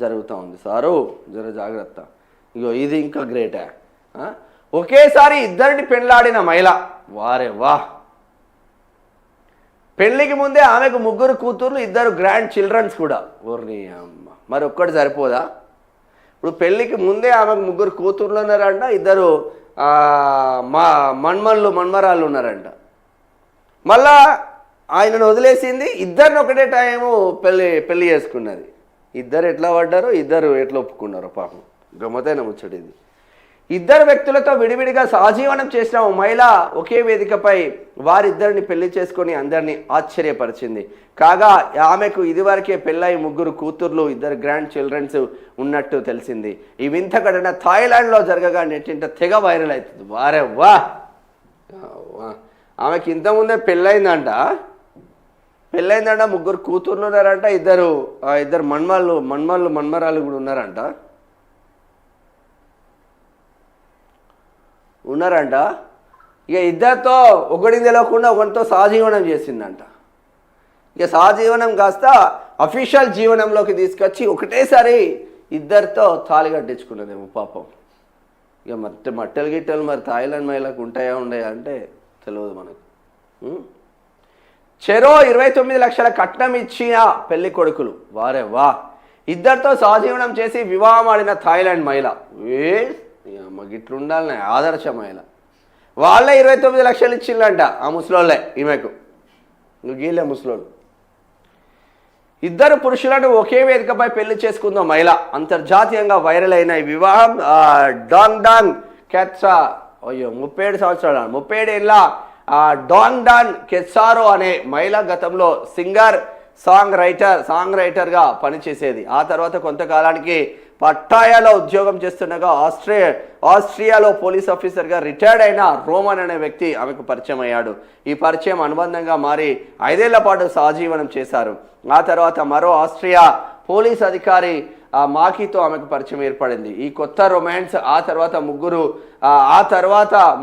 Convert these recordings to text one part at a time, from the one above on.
జరుగుతూ ఉంది. సారు జర జాగ్రత్త. ఇగో ఇది ఇంకా గ్రేటే. ఒకేసారి ఇద్దరిని పెళ్ళాడిన మహిళ. వారే వా. పెళ్ళికి ముందే ఆమెకు 3 కూతుర్లు, 2 గ్రాండ్ చిల్డ్రన్స్ కూడా. ఓర్ని అమ్మ, మరి ఒక్కటి సరిపోదా? ఇప్పుడు పెళ్ళికి ముందే ఆమెకు 3 కూతుర్లు ఉన్నారంట, 2 మన్మరాళ్ళు ఉన్నారంట. మళ్ళా ఆయనను వదిలేసింది, ఇద్దరిని ఒకటే టైము పెళ్ళి చేసుకున్నది. ఇద్దరు ఎట్లా పడ్డారో, ఇద్దరు ఎట్లా ఒప్పుకున్నారో పాపం. గమ్మతైన ముచ్చటిది. 2 వ్యక్తులతో విడివిడిగా సహజీవనం చేసిన ఓ మహిళ ఒకే వేదికపై వారిద్దరిని పెళ్లి చేసుకొని అందరినీ ఆశ్చర్యపరిచింది. కాగా ఆమెకు ఇదివరకే పెళ్ళై 3 కూతుర్లు, 2 గ్రాండ్ చిల్డ్రన్స్ ఉన్నట్టు తెలిసింది. ఈ వింత ఘటన థాయిలాండ్లో జరగగా నెట్టింట తెగ వైరల్ అవుతుంది. వారే వా. ఆమెకి ఇంతకుముందే పెళ్ళయిందంట. 3 కూతుర్లు ఉన్నారంట, 2 మన్మరాళ్ళు కూడా ఉన్నారంట. ఇక ఇద్దరితో ఒకటిని తెలియకుండా ఒకరితో సహజీవనం చేసిందంట. ఇక సహజీవనం కాస్త అఫీషియల్ జీవనంలోకి తీసుకొచ్చి ఒకటేసారి ఇద్దరితో తాళి కట్టించుకున్నదేమో పాపం. ఇక మట్టెలు గిట్టెలు మరి థాయిలాండ్ మహిళకు ఉండయా అంటే తెలియదు మనకు. చెరో 29 లక్షల కట్నం ఇచ్చిన పెళ్లి కొడుకులు. వారే వా. ఇద్దరితో సహజీవనం చేసి వివాహం ఆడిన థాయిలాండ్ మహిళ. గిట్లు ఉండాలనే ఆదర్శ మహిళ. వాళ్ళే 29 లక్షలు ఇచ్చిందంట ఆ ముసలోళ్ళే ఈమెకు. గీలే ముసలోళ్ళు. 2 పురుషులను ఒకే వేదికపై పెళ్లి చేసుకుందో మహిళ. అంతర్జాతీయంగా వైరల్ అయిన ఈ వివాహం డాంగ్ కెత్సా 37 సంవత్సరాలు 37 ఏళ్ళ డాంగ్ కెత్సారో అనే మహిళ గతంలో సింగర్ సాంగ్ రైటర్గా పనిచేసేది. ఆ తర్వాత కొంతకాలానికి పట్టాయాలో ఉద్యోగం చేస్తుండగా ఆస్ట్రియాలో పోలీస్ ఆఫీసర్గా రిటైర్డ్ అయిన రోమన్ అనే వ్యక్తి ఆమెకు పరిచయం అయ్యాడు. ఈ పరిచయం అనుబంధంగా మారి 5 ఏళ్ల పాటు సహజీవనం చేశారు. ఆ తర్వాత మరో ఆస్ట్రియా పోలీస్ అధికారి మాకీతో ఆమెకు పరిచయం ఏర్పడింది. ఈ కొత్త రొమాన్స్ ఆ తర్వాత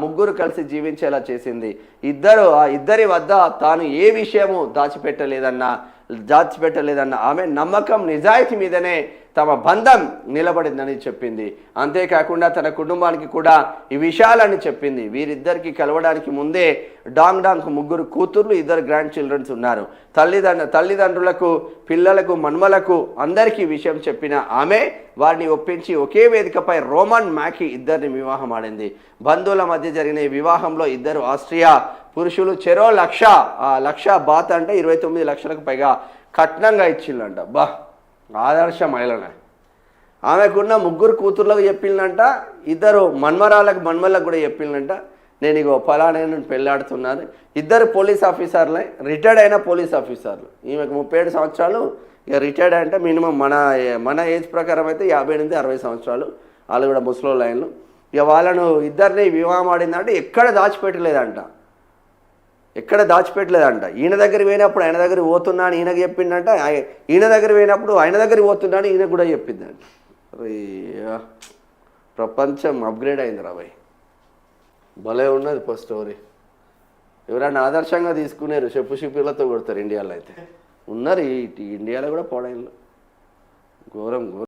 ముగ్గురు కలిసి జీవించేలా చేసింది. ఇద్దరి వద్ద తాను ఏ విషయము దాచిపెట్టలేదన్న ఆమె నమ్మకం, నిజాయితీ మీదనే తమ బంధం నిలబడిందని చెప్పింది. అంతేకాకుండా తన కుటుంబానికి కూడా ఈ విషయాలని చెప్పింది. వీరిద్దరికి కలవడానికి ముందే డాంగ్కు 3 కూతుర్లు, 2 గ్రాండ్ చిల్డ్రన్స్ ఉన్నారు. తల్లిదండ్రులకు, పిల్లలకు, మన్మలకు అందరికీ విషయం చెప్పిన ఆమె వారిని ఒప్పించి ఒకే వేదికపై రోమన్ మాకి ఇద్దరిని వివాహం ఆడింది. బంధువుల మధ్య జరిగిన ఈ వివాహంలో 2 ఆస్ట్రియా పురుషులు చెరో లక్ష బాత్ అంటే 29 లక్షలకు పైగా కట్నంగా ఇచ్చిందంట. బా, ఆదర్శ మహిళనే. ఆమెకున్న 3 కూతుర్లకు చెప్పిందంట, 2 మన్మలకు కూడా చెప్పిందంట, నేను ఇగో ఫలానా పెళ్ళాడుతున్నాను. 2 పోలీస్ ఆఫీసర్లే, రిటైర్డ్ అయిన పోలీస్ ఆఫీసర్లు. ఈమెకు 37 సంవత్సరాలు. ఇక రిటైర్డ్ అంటే మినిమం మన ఏజ్ ప్రకారం అయితే 50 నుంచి 60 సంవత్సరాలు. వాళ్ళు కూడా ముసలో లైన్లు. ఇక వాళ్ళను ఇద్దరిని వివాహం ఆడిందంటే ఎక్కడ దాచిపెట్టలేదంట. ఈయన దగ్గర పోయినప్పుడు ఆయన దగ్గర పోతున్నా అని ఈయనకు చెప్పిందంట, ఈయన దగ్గర పోయినప్పుడు ఆయన దగ్గర పోతున్నా అని ఈయన కూడా చెప్పిందంట. ప్రపంచం అప్గ్రేడ్ అయింది రాబాయ్. భలే ఉన్నది స్టోరీ. ఎవరైనా ఆదర్శంగా తీసుకున్నారు, షిప్పులతో కొడతారు ఇండియాలో అయితే. ఉన్నారు, ఇండియాలో కూడా పోవడంలో ఘోరం.